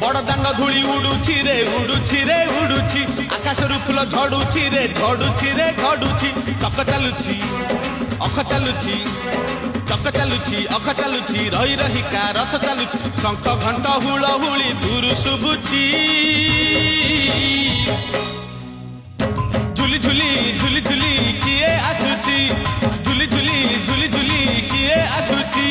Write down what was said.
बड़दान धूली उड़ुची रे उड़ुची रे उड़ुची आकाशरू फूल झड़ुची रे झड़ुची रे झड़ुची चक चालुची अख चालुची चक चालुची अख चालुची रही रहिका रथ चालुची शंख घंट हुलहुली दूर शुभुची झुली झुली झुली झुली किए आसुची झुली झुली झुली झुली किए आसुची।